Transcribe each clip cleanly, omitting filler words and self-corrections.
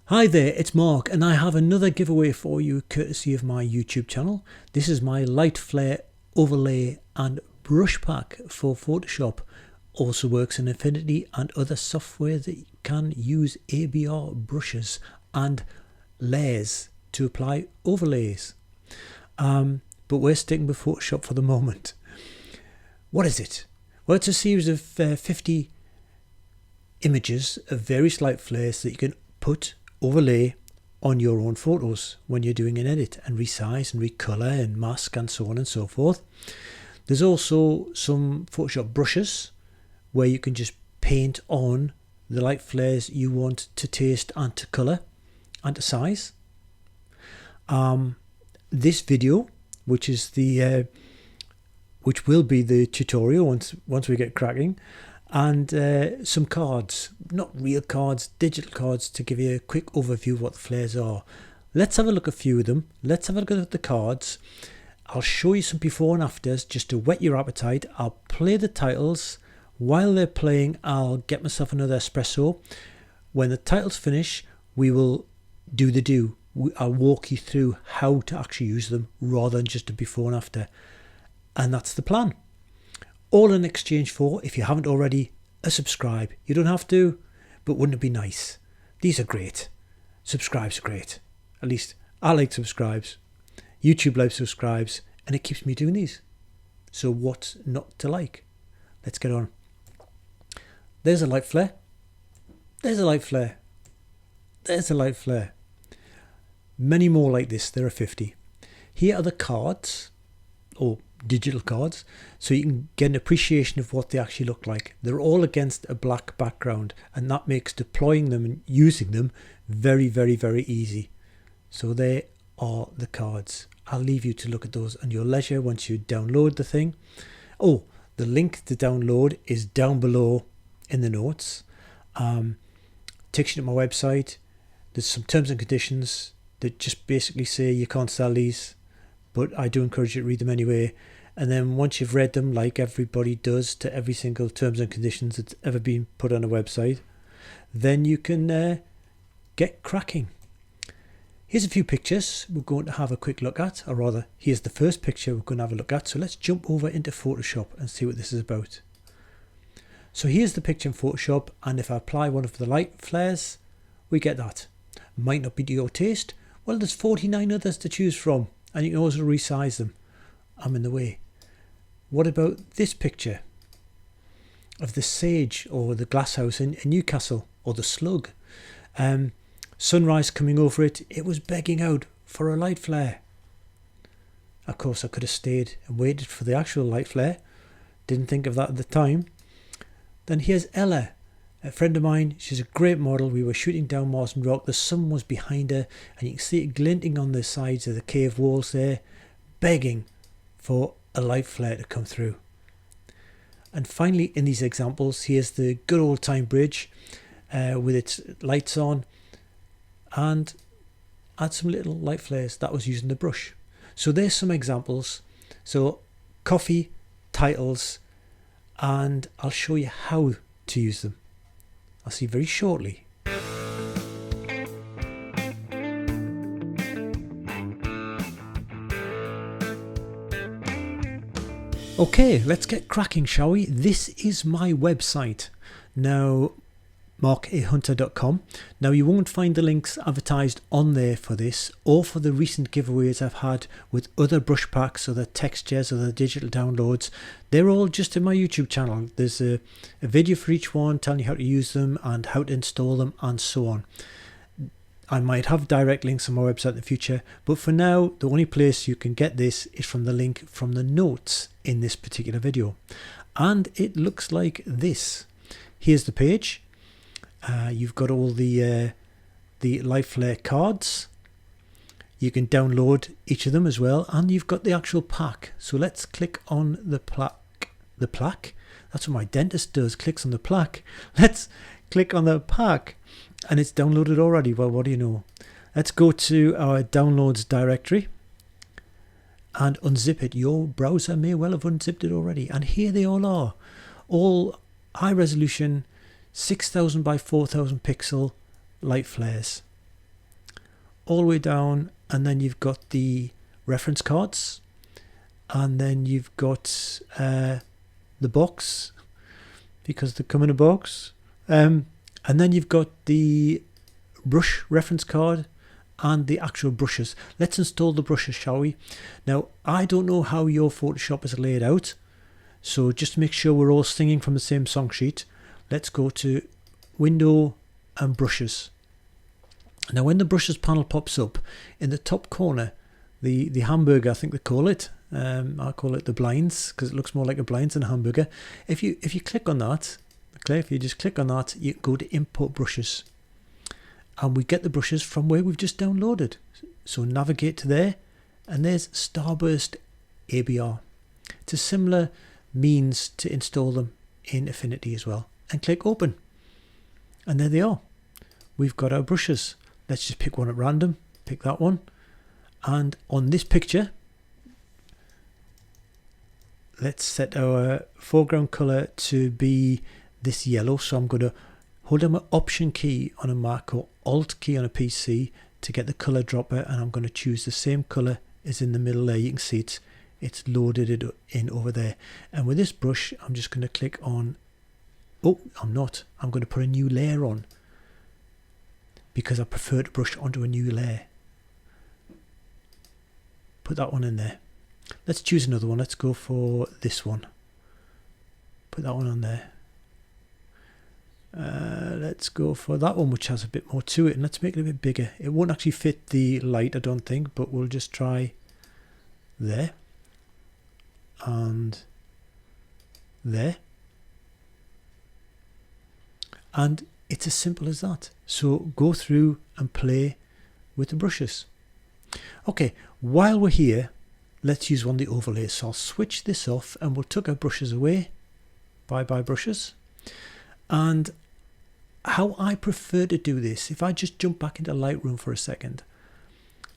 Hi there, it's Mark and I have another giveaway for you courtesy of my YouTube channel. This is my Lightflare overlay and brush pack for Photoshop. Also works in Affinity and other software that can use ABR brushes and layers to apply overlays. But we're sticking with Photoshop for the moment. What is it? Well, it's a series of 50 images of various light flares that you can overlay on your own photos when you're doing an edit and resize and recolor and mask and so on and so forth. There's also some Photoshop brushes where you can just paint on the light flares you want to taste and to color and to size. This video, which will be the tutorial once we get cracking, and some cards, not real cards, digital cards, to give you a quick overview of what the flares are. Let's have a look at a few of them. Let's have a look at the cards. I'll show you some before and afters just to whet your appetite. I'll play the titles. While they're playing, I'll get myself another espresso. When the titles finish, we will do the do. I'll walk you through how to actually use them rather than just a before and after. And that's the plan. All in exchange for, if you haven't already, a subscribe. You don't have to, but wouldn't it be nice? These are great. Subscribes are great. At least I like subscribes. YouTube likes subscribes, and it keeps me doing these. So what's not to like? Let's get on. There's a light flare. There's a light flare. There's a light flare. Many more like this. There are 50. Here are the cards, or digital cards, so you can get an appreciation of what they actually look like. They're all against a black background, and that makes deploying them and using them very, very, very easy. So there are the cards. I'll leave you to look at those on your leisure once you download the thing. Oh, the link to download is down below in the notes. Takes you to my website. There's some terms and conditions that just basically say you can't sell these, but I do encourage you to read them anyway. And then once you've read them, like everybody does to every single terms and conditions that's ever been put on a website, then you can get cracking. Here's a few pictures we're going to have a quick look at, or rather, here's the first picture we're going to have a look at. So let's jump over into Photoshop and see what this is about. So here's the picture in Photoshop, and if I apply one of the light flares, we get that. Might not be to your taste. Well, there's 49 others to choose from, and you can also resize them. I'm in the way. What about this picture of the sage or the glass house in Newcastle, or the slug? Sunrise coming over it. It was begging out for a light flare. Of course, I could have stayed and waited for the actual light flare. Didn't think of that at the time. Then here's Ella, a friend of mine. She's a great model. We were shooting down Marsden Rock. The sun was behind her, and you can see it glinting on the sides of the cave walls there, begging for a light flare to come through. And finally, in these examples, here's the good old time bridge with its lights on, and add some little light flares. That was using the brush. So there's some examples. So coffee, titles, and I'll show you how to use them. I'll see you very shortly. Okay, let's get cracking, shall we? This is my website. Now, markahunter.com. Now, you won't find the links advertised on there for this or for the recent giveaways I've had with other brush packs, other textures, other digital downloads. They're all just in my YouTube channel. There's a video for each one telling you how to use them and how to install them and so on. I might have direct links on my website in the future, but for now, the only place you can get this is from the link from the notes in this particular video. And it looks like this. Here's the page. You've got all the light flare cards. You can download each of them as well, and you've got the actual pack. So let's click on the plaque. The plaque? That's what my dentist does, clicks on the plaque. Let's click on the pack, and it's downloaded already. Well, what do you know? Let's go to our downloads directory and unzip it. Your browser may well have unzipped it already, and here they all are. All high resolution 6000 by 4000 pixel light flares. all the way down, and then you've got the reference cards, and then you've got the box, because they come in a box, and then you've got the brush reference card and the actual brushes. Let's install the brushes, shall we? Now, I don't know how your Photoshop is laid out, so just to make sure we're all singing from the same song sheet, let's go to Window and Brushes. Now, when the brushes panel pops up, in the top corner, the hamburger, I think they call it, I call it the blinds, because it looks more like a blinds than a hamburger. If you click on that, okay, if you just click on that, you go to Import Brushes, and we get the brushes from where we've just downloaded. So navigate to there, and there's Starburst ABR. It's a similar means to install them in Affinity as well, and click Open, and there they are. We've got our brushes. Let's just pick one at random, pick that one, and on this picture, let's set our foreground color to be this yellow. So I'm going to hold down my Option key on a Mac or Alt key on a PC to get the color dropper, and I'm going to choose the same color as in the middle there. You can see it's loaded it in over there. And with this brush, I'm just going to click on, oh, I'm going to put a new layer on, because I prefer to brush onto a new layer. Put that one in there. Let's choose another one. Let's go for this one. Put that one on there. Let's go for that one, which has a bit more to it, and let's make it a bit bigger. It won't actually fit the light, I don't think, but we'll just try there and there, and it's as simple as that. So go through and play with the brushes. Okay, while we're here, let's use one of the overlays. So I'll switch this off, and we'll tuck our brushes away. Bye bye brushes. And how I prefer to do this, if I just jump back into Lightroom for a second,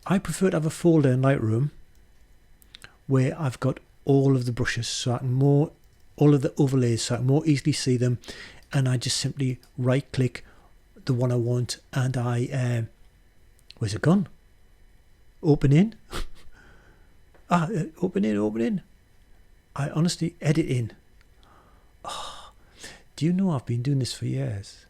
I prefer to have a folder in Lightroom where I've got all of the brushes, so I can all of the overlays, so I can more easily see them, and I just simply right click the one I want, and I where's it gone? Open in. Open in. I honestly edit in. Oh, do you know I've been doing this for years?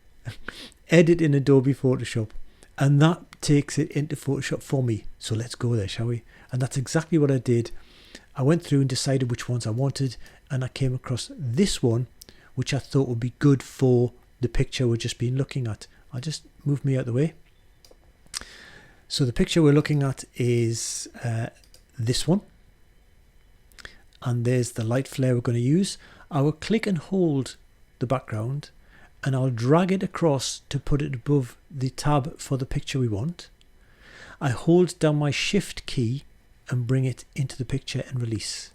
Edit in Adobe Photoshop, and that takes it into Photoshop for me. So let's go there, shall we? And that's exactly what I did. I went through and decided which ones I wanted, and I came across this one, which I thought would be good for the picture we've just been looking at. I'll just move me out of the way. So the picture we're looking at is this one, and there's the light flare we're going to use. I will click and hold the background, and I'll drag it across to put it above the tab for the picture we want. I hold down my Shift key and bring it into the picture and release.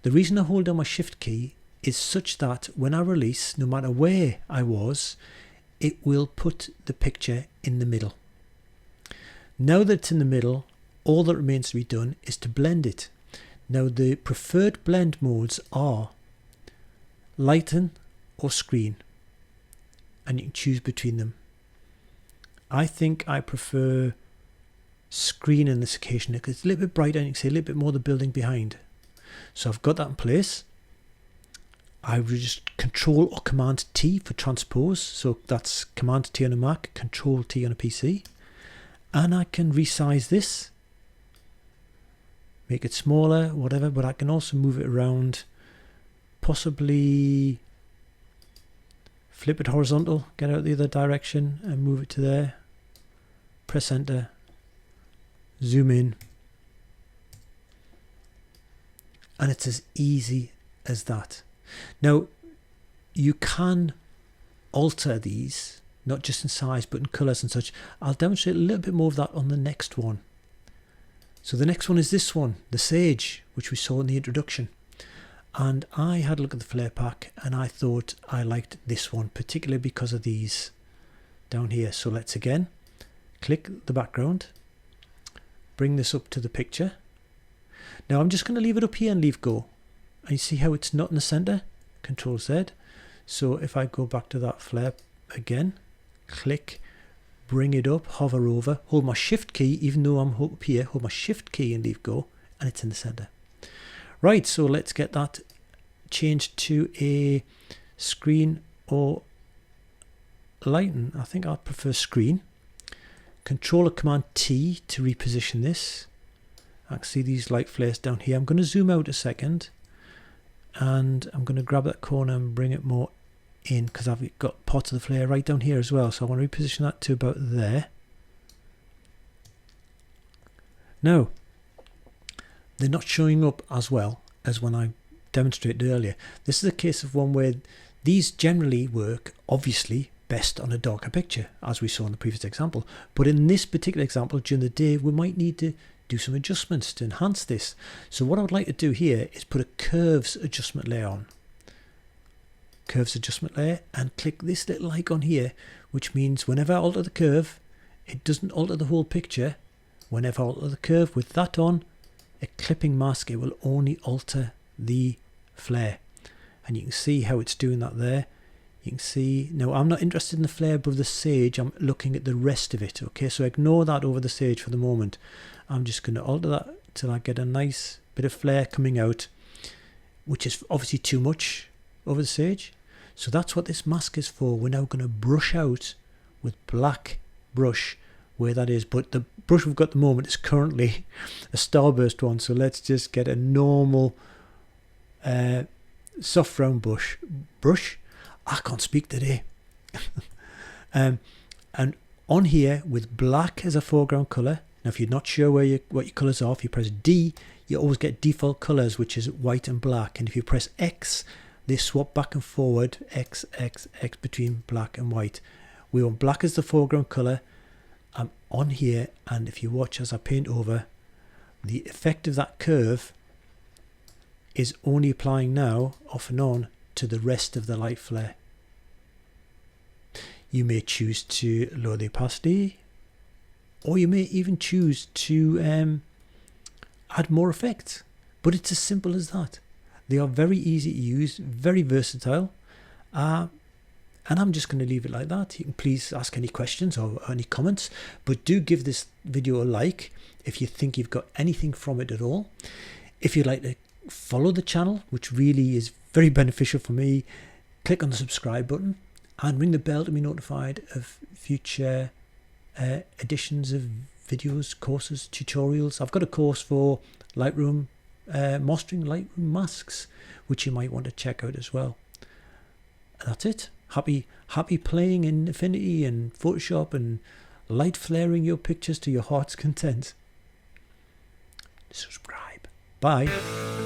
The reason I hold down my Shift key is such that when I release, no matter where I was, it will put the picture in the middle. Now that it's in the middle, all that remains to be done is to blend it. Now the preferred blend modes are lighten or screen, and you can choose between them. I think I prefer screen in this occasion because it's a little bit brighter, and you can see a little bit more of the building behind. So I've got that in place. I will just Control or Command T for transpose. So that's Command T on a Mac, Control T on a PC. And I can resize this, make it smaller, whatever, but I can also move it around, possibly flip it horizontal, get out the other direction and move it to there, press enter, zoom in, and it's as easy as that. Now you can alter these, not just in size but in colours and such. I'll demonstrate a little bit more of that on the next one. So the next one is this one, the Sage, which we saw in the introduction. And I had a look at the flare pack, and I thought I liked this one, particularly because of these down here. So let's again click the background, bring this up to the picture. Now I'm just going to leave it up here and leave go. And you see how it's not in the center? Control Z. So if I go back to that flare again, click, bring it up, hover over, hold my shift key, even though I'm up here, hold my shift key and leave go, and it's in the center. Right, so let's get that changed to a screen or lighten. I think I prefer screen. Controller Command T to reposition this. I can see these light flares down here. I'm going to zoom out a second, and I'm going to grab that corner and bring it more in, because I've got parts of the flare right down here as well. So I want to reposition that to about there. Now, they're not showing up as well as when I demonstrated earlier. This is a case of one where these generally work, obviously, best on a darker picture, as we saw in the previous example. But in this particular example, during the day, we might need to do some adjustments to enhance this. So what I would like to do here is put a curves adjustment layer on. Curves adjustment layer, and click this little icon here, which means whenever I alter the curve, it doesn't alter the whole picture. Whenever I alter the curve with that on, a clipping mask, it will only alter the flare. And you can see how it's doing that there. You can see, now I'm not interested in the flare above the sage, I'm looking at the rest of it. Okay, so ignore that over the sage for the moment. I'm just going to alter that till I get a nice bit of flare coming out, which is obviously too much over the sage. So that's what this mask is for. We're now going to brush out with black brush where that is, but the brush we've got at the moment is currently a starburst one, so let's just get a normal soft round brush. I can't speak today. And on here with black as a foreground color. Now if you're not sure what your colors are, if you press D, you always get default colors, which is white and black, and if you press X, they swap back and forward, X, X, X, between black and white. We want black as the foreground color. I'm on here, and if you watch as I paint over, the effect of that curve is only applying now, off and on, to the rest of the light flare. You may choose to lower the opacity, or you may even choose to add more effects, but it's as simple as that. They are very easy to use, very versatile, and I'm just going to leave it like that. You can please ask any questions or any comments, but do give this video a like if you think you've got anything from it at all. If you'd like to follow the channel, which really is very beneficial for me, click on the subscribe button and ring the bell to be notified of future editions of videos, courses, tutorials. I've got a course for Lightroom, mastering Lightroom masks, which you might want to check out as well. And that's it. Happy playing in Affinity and Photoshop and light flaring your pictures to your heart's content. Subscribe. Bye.